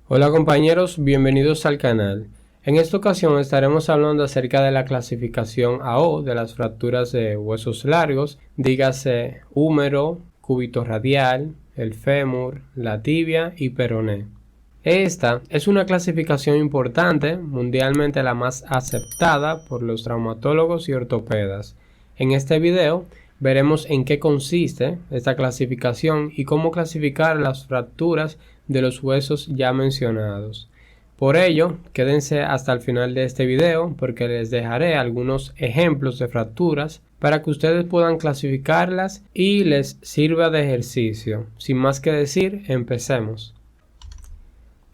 Hola compañeros, bienvenidos al canal. En esta ocasión estaremos hablando acerca de la clasificación AO de las fracturas de huesos largos, dígase húmero, cúbito radial, el fémur, la tibia y peroné. Esta es una clasificación importante, mundialmente la más aceptada por los traumatólogos y ortopedas. En este video veremos en qué consiste esta clasificación y cómo clasificar las fracturas de los huesos ya mencionados. Por ello, quédense hasta el final de este video porque les dejaré algunos ejemplos de fracturas para que ustedes puedan clasificarlas y les sirva de ejercicio. Sin más que decir, empecemos.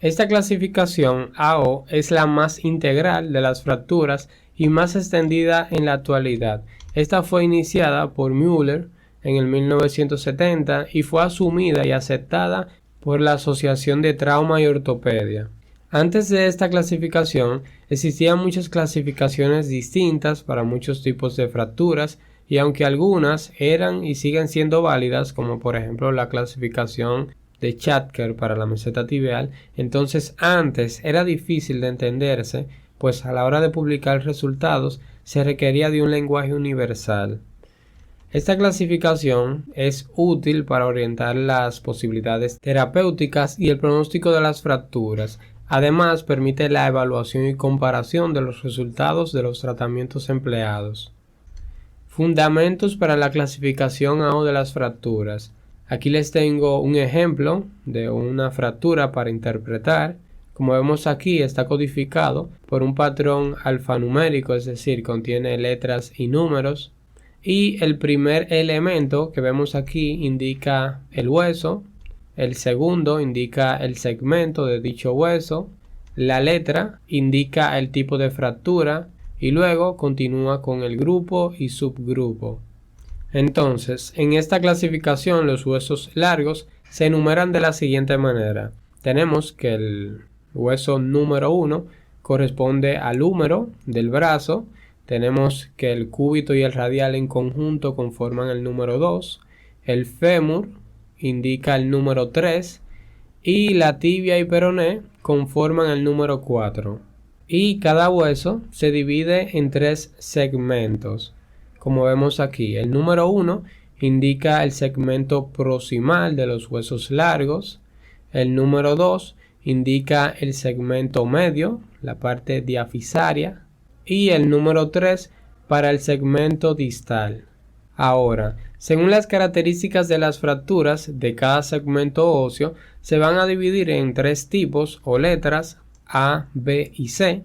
Esta clasificación AO es la más integral de las fracturas y más extendida en la actualidad. Esta fue iniciada por Müller en el 1970 y fue asumida y aceptada por la Asociación de Trauma y Ortopedia. Antes de esta clasificación existían muchas clasificaciones distintas para muchos tipos de fracturas y aunque algunas eran y siguen siendo válidas, como por ejemplo la clasificación de Schacker para la meseta tibial, entonces antes era difícil de entenderse, pues a la hora de publicar resultados se requería de un lenguaje universal. Esta clasificación es útil para orientar las posibilidades terapéuticas y el pronóstico de las fracturas. Además, permite la evaluación y comparación de los resultados de los tratamientos empleados. Fundamentos para la clasificación AO de las fracturas. Aquí les tengo un ejemplo de una fractura para interpretar. Como vemos aquí, está codificado por un patrón alfanumérico, es decir, contiene letras y números. Y el primer elemento que vemos aquí indica el hueso, el segundo indica el segmento de dicho hueso, la letra indica el tipo de fractura y luego continúa con el grupo y subgrupo. Entonces, en esta clasificación los huesos largos se enumeran de la siguiente manera. Tenemos que el hueso número 1 corresponde al húmero del brazo. Tenemos que el cúbito y el radial en conjunto conforman el número 2, el fémur indica el número 3 y la tibia y peroné conforman el número 4. Y cada hueso se divide en 3 segmentos, como vemos aquí. El número 1 indica el segmento proximal de los huesos largos, el número 2 indica el segmento medio, la parte diafisaria, y el número 3 para el segmento distal. Ahora, según las características de las fracturas de cada segmento óseo, se van a dividir en 3 tipos o letras A, B y C.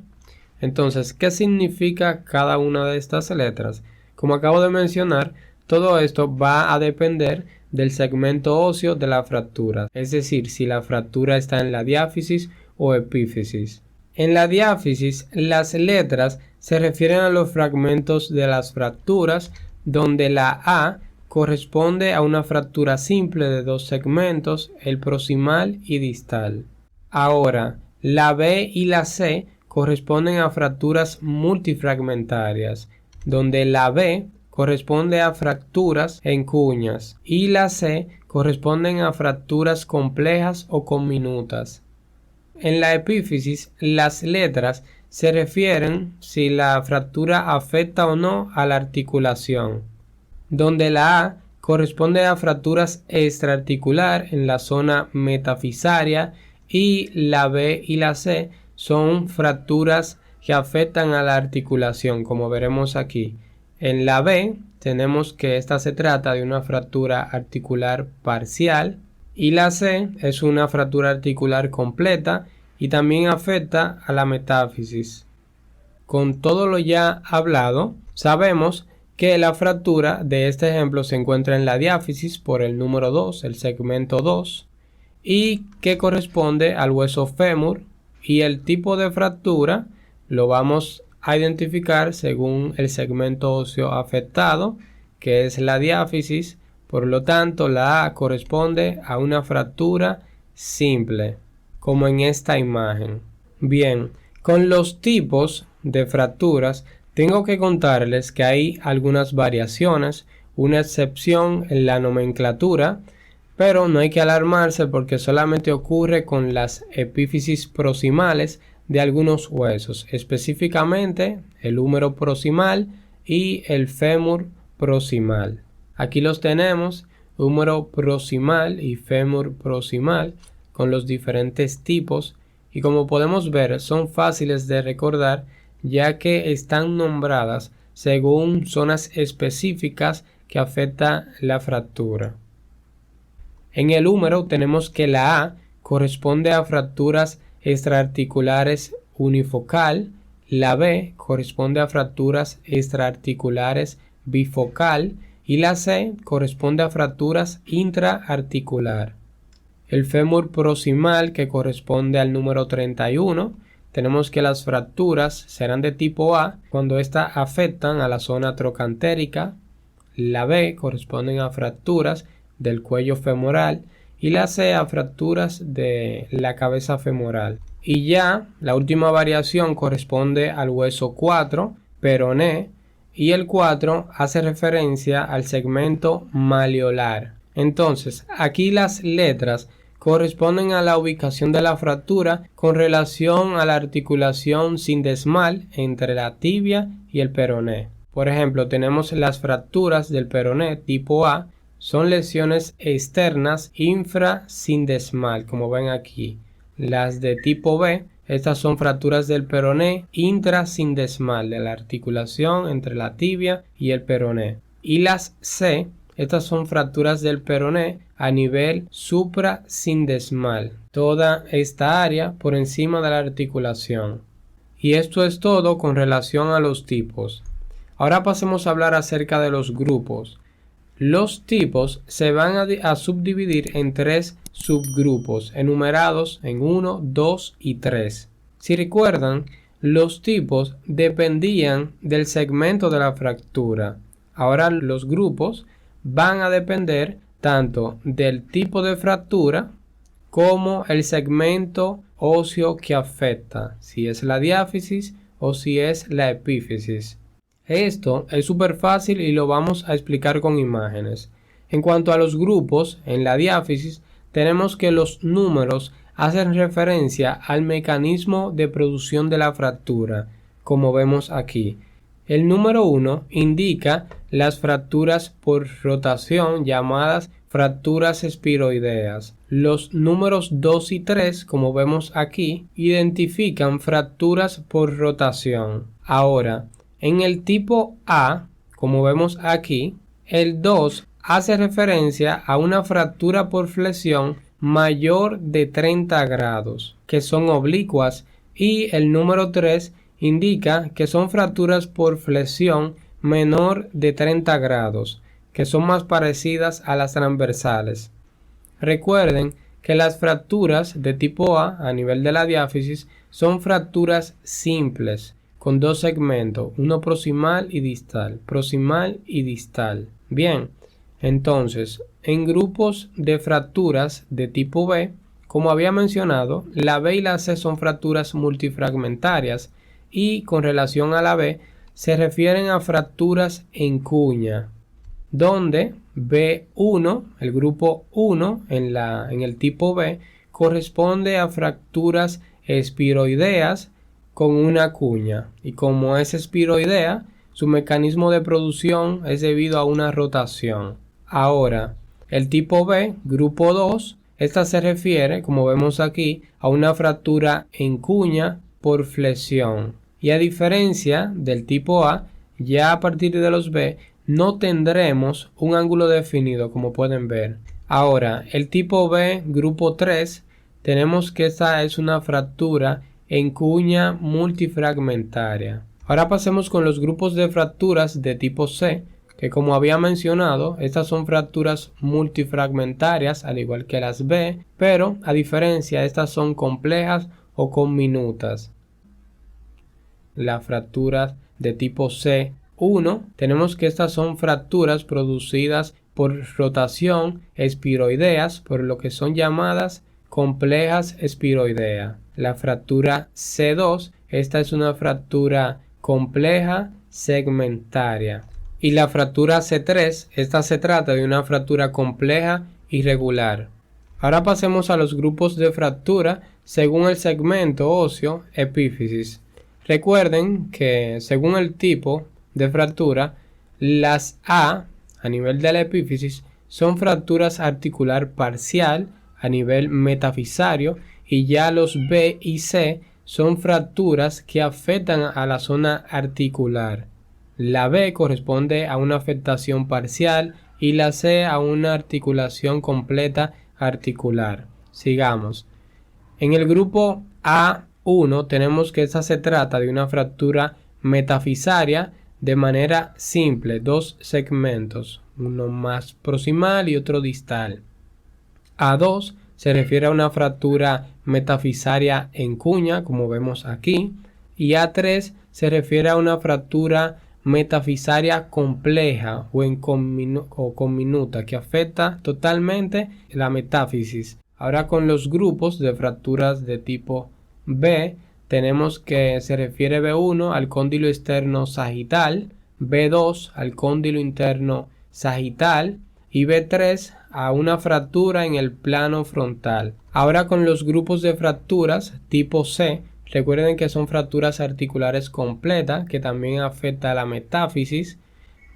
Entonces, ¿qué significa cada una de estas letras? Como acabo de mencionar, todo esto va a depender del segmento óseo de la fractura, es decir, si la fractura está en la diáfisis o epífisis. En la diáfisis, las letras se refieren a los fragmentos de las fracturas, donde la A corresponde a una fractura simple de 2 segmentos, el proximal y distal. Ahora, la B y la C corresponden a fracturas multifragmentarias, donde la B corresponde a fracturas en cuñas y la C corresponden a fracturas complejas o comminutas. En la epífisis, las letras se refieren si la fractura afecta o no a la articulación, donde la A corresponde a fracturas extraarticular en la zona metafisaria y la B y la C son fracturas que afectan a la articulación, como veremos aquí. En la B tenemos que esta se trata de una fractura articular parcial y la C es una fractura articular completa y también afecta a la metáfisis. Con todo lo ya hablado, sabemos que la fractura de este ejemplo se encuentra en la diáfisis por el número 2, el segmento 2, y que corresponde al hueso fémur, y el tipo de fractura lo vamos a identificar según el segmento óseo afectado, que es la diáfisis. Por lo tanto, la A corresponde a una fractura simple, como en esta imagen. Bien, con los tipos de fracturas tengo que contarles que hay algunas variaciones, una excepción en la nomenclatura, Pero no hay que alarmarse porque solamente ocurre con las epífisis proximales de algunos huesos, específicamente el húmero proximal y el fémur proximal. Aquí los tenemos, húmero proximal y fémur proximal, con los diferentes tipos, y como podemos ver son fáciles de recordar ya que están nombradas según zonas específicas que afecta la fractura. En el húmero tenemos que la A corresponde a fracturas extraarticulares unifocal, la B corresponde a fracturas extraarticulares bifocal y la C corresponde a fracturas intraarticular. El fémur proximal, que corresponde al número 31, tenemos que las fracturas serán de tipo A cuando éstas afectan a la zona trocantérica, la B corresponden a fracturas del cuello femoral y la C a fracturas de la cabeza femoral. Y ya la última variación corresponde al hueso 4, peroné, y el 4 hace referencia al segmento malleolar. Entonces, aquí las letras corresponden a la ubicación de la fractura con relación a la articulación sindesmal entre la tibia y el peroné. Por ejemplo, tenemos las fracturas del peroné tipo A, son lesiones externas infrasindesmal, como ven aquí. Las de tipo B, estas son fracturas del peroné intrasindesmal, de la articulación entre la tibia y el peroné. Y las C, estas son fracturas del peroné a nivel suprasindesmal, toda esta área por encima de la articulación. Y esto es todo con relación a los tipos. Ahora pasemos a hablar acerca de los grupos. Los tipos se van a subdividir en 3 subgrupos, enumerados en 1, 2 y 3. Si recuerdan, los tipos dependían del segmento de la fractura. Ahora los grupos van a depender tanto del tipo de fractura como el segmento óseo que afecta, si es la diáfisis o si es la epífisis. Esto es súper fácil y lo vamos a explicar con imágenes. En cuanto a los grupos, en la diáfisis tenemos que los números hacen referencia al mecanismo de producción de la fractura, como vemos aquí. El número 1 indica las fracturas por rotación llamadas fracturas espiroideas. Los números 2 y 3, como vemos aquí, identifican fracturas por rotación. Ahora, en el tipo A, como vemos aquí, el 2 hace referencia a una fractura por flexión mayor de 30 grados, que son oblicuas, y el número 3 indica que son fracturas por flexión menor de 30 grados, que son más parecidas a las transversales. Recuerden que las fracturas de tipo A nivel de la diáfisis son fracturas simples, con 2 segmentos, uno proximal y distal, proximal y distal. Bien, entonces, en grupos de fracturas de tipo B, como había mencionado, la B y la C son fracturas multifragmentarias y con relación a la B se refieren a fracturas en cuña, donde B1, el grupo 1 en el tipo B, corresponde a fracturas espiroideas con una cuña, y como es espiroidea, su mecanismo de producción es debido a una rotación. Ahora, el tipo B, grupo 2, esta se refiere, como vemos aquí, a una fractura en cuña por flexión. Y a diferencia del tipo A, ya a partir de los B, no tendremos un ángulo definido, como pueden ver. Ahora, el tipo B, grupo 3, tenemos que esta es una fractura en cuña multifragmentaria. Ahora pasemos con los grupos de fracturas de tipo C, que como había mencionado, estas son fracturas multifragmentarias al igual que las B, pero a diferencia estas son complejas o conminutas. Las fracturas de tipo C1, tenemos que estas son fracturas producidas por rotación espiroideas, por lo que son llamadas complejas espiroideas. La fractura C2, esta es una fractura compleja segmentaria. Y la fractura C3, esta se trata de una fractura compleja irregular. Ahora pasemos a los grupos de fractura según el segmento óseo epífisis. Recuerden que según el tipo de fractura, las A nivel de la epífisis son fracturas articular parcial a nivel metafisario y ya los B y C son fracturas que afectan a la zona articular. La B corresponde a una afectación parcial y la C a una articulación completa articular. Sigamos. En el grupo A1 tenemos que esta se trata de una fractura metafisaria de manera simple, dos segmentos, uno más proximal y otro distal. A2 se refiere a una fractura metafisaria en cuña, como vemos aquí, y A3 se refiere a una fractura metafisaria compleja o conminuta que afecta totalmente la metáfisis. Ahora con los grupos de fracturas de tipo B tenemos que se refiere B1 al cóndilo externo sagital, B2 al cóndilo interno sagital y B3 a una fractura en el plano frontal. Ahora con los grupos de fracturas tipo C, recuerden que son fracturas articulares completas que también afecta a la metáfisis.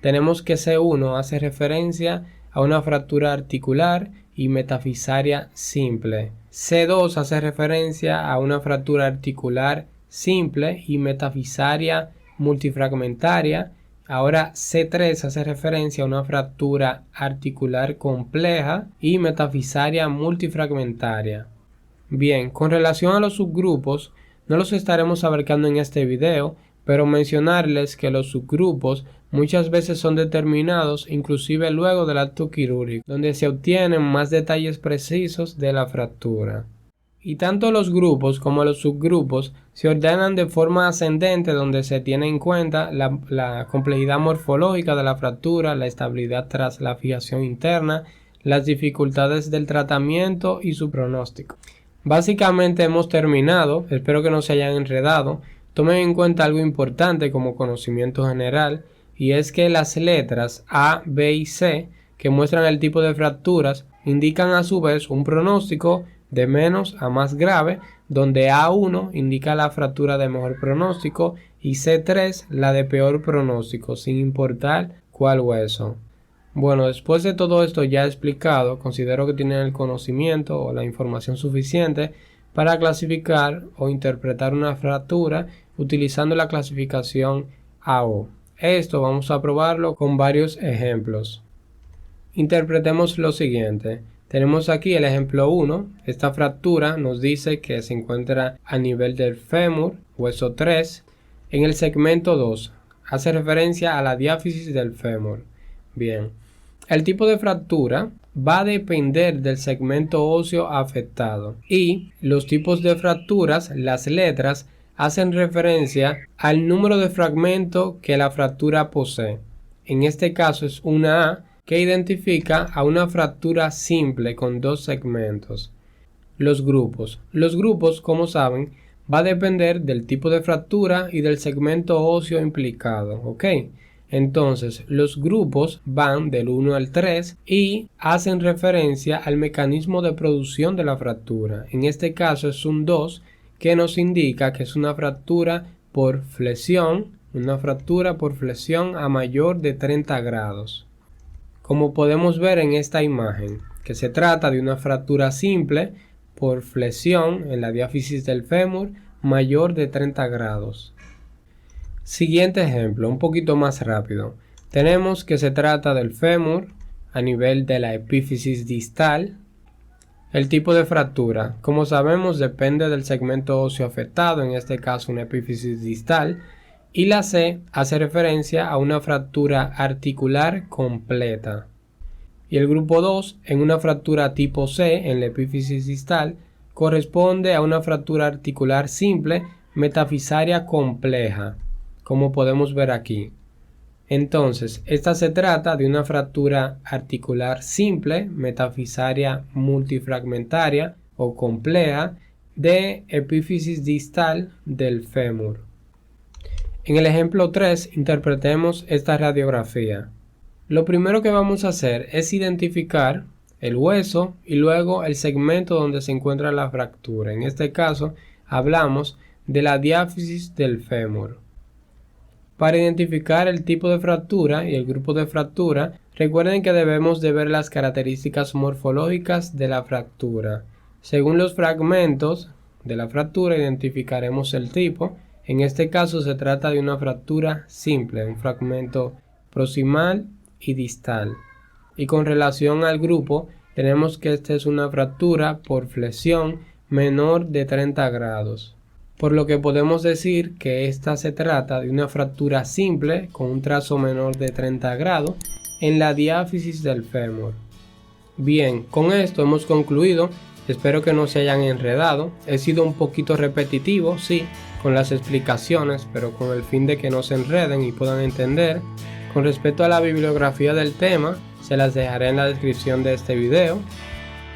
Tenemos que C1 hace referencia a una fractura articular y metafisaria simple. C2 hace referencia a una fractura articular simple y metafisaria multifragmentaria. Ahora C3 hace referencia a una fractura articular compleja y metafisaria multifragmentaria. Bien, con relación a los subgrupos, no los estaremos abarcando en este video, pero mencionarles que los subgrupos muchas veces son determinados inclusive luego del acto quirúrgico, donde se obtienen más detalles precisos de la fractura. Y tanto los grupos como los subgrupos se ordenan de forma ascendente, donde se tiene en cuenta la complejidad morfológica de la fractura, la estabilidad tras la fijación interna, las dificultades del tratamiento y su pronóstico. Básicamente hemos terminado, espero que no se hayan enredado. Tomen en cuenta algo importante como conocimiento general, y es que las letras A, B y C, que muestran el tipo de fracturas, indican a su vez un pronóstico de menos a más grave, donde A1 indica la fractura de mejor pronóstico y C3 la de peor pronóstico, sin importar cuál hueso. Bueno, después de todo esto ya explicado, considero que tienen el conocimiento o la información suficiente para clasificar o interpretar una fractura utilizando la clasificación AO. Esto vamos a probarlo con varios ejemplos. Interpretemos lo siguiente. Tenemos aquí el ejemplo 1. Esta fractura nos dice que se encuentra a nivel del fémur, hueso 3, en el segmento 2. Hace referencia a la diáfisis del fémur. Bien, el tipo de fractura va a depender del segmento óseo afectado y los tipos de fracturas, las letras, hacen referencia al número de fragmentos que la fractura posee. En este caso es una A que identifica a una fractura simple con dos segmentos. Los grupos, como saben, va a depender del tipo de fractura y del segmento óseo implicado, ¿ok? Entonces, los grupos van del 1 al 3 y hacen referencia al mecanismo de producción de la fractura. En este caso es un 2 que nos indica que es una fractura por flexión a mayor de 30 grados. Como podemos ver en esta imagen, que se trata de una fractura simple por flexión en la diáfisis del fémur mayor de 30 grados. Siguiente ejemplo, un poquito más rápido. Tenemos que se trata del fémur a nivel de la epífisis distal. El tipo de fractura, como sabemos, depende del segmento óseo afectado, en este caso una epífisis distal. Y la C hace referencia a una fractura articular completa. Y el grupo 2, en una fractura tipo C en la epífisis distal, corresponde a una fractura articular simple metafisaria compleja, como podemos ver aquí. Entonces, esta se trata de una fractura articular simple, metafisaria multifragmentaria o compleja de epífisis distal del fémur. En el ejemplo 3, interpretemos esta radiografía. Lo primero que vamos a hacer es identificar el hueso y luego el segmento donde se encuentra la fractura. En este caso hablamos de la diáfisis del fémur. Para identificar el tipo de fractura y el grupo de fractura, recuerden que debemos de ver las características morfológicas de la fractura. Según los fragmentos de la fractura identificaremos el tipo. En este caso se trata de una fractura simple, un fragmento proximal y distal. Y con relación al grupo, tenemos que esta es una fractura por flexión menor de 30 grados. Por lo que podemos decir que esta se trata de una fractura simple con un trazo menor de 30 grados en la diáfisis del fémur. Bien, con esto hemos concluido. Espero que no se hayan enredado. He sido un poquito repetitivo, sí, con las explicaciones, pero con el fin de que no se enreden y puedan entender. Con respecto a la bibliografía del tema, se las dejaré en la descripción de este video.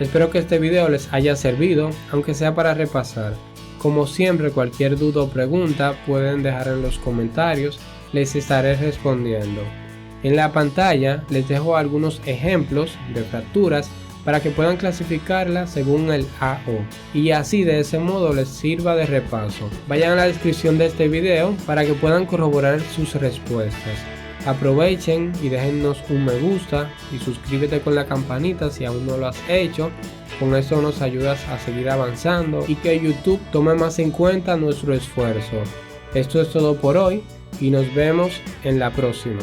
Espero que este video les haya servido, aunque sea para repasar. Como siempre, cualquier duda o pregunta pueden dejar en los comentarios, les estaré respondiendo. En la pantalla les dejo algunos ejemplos de fracturas para que puedan clasificarlas según el AO y así de ese modo les sirva de repaso. Vayan a la descripción de este video para que puedan corroborar sus respuestas. Aprovechen y déjennos un me gusta y suscríbete con la campanita si aún no lo has hecho. Con eso nos ayudas a seguir avanzando y que YouTube tome más en cuenta nuestro esfuerzo. Esto es todo por hoy y nos vemos en la próxima.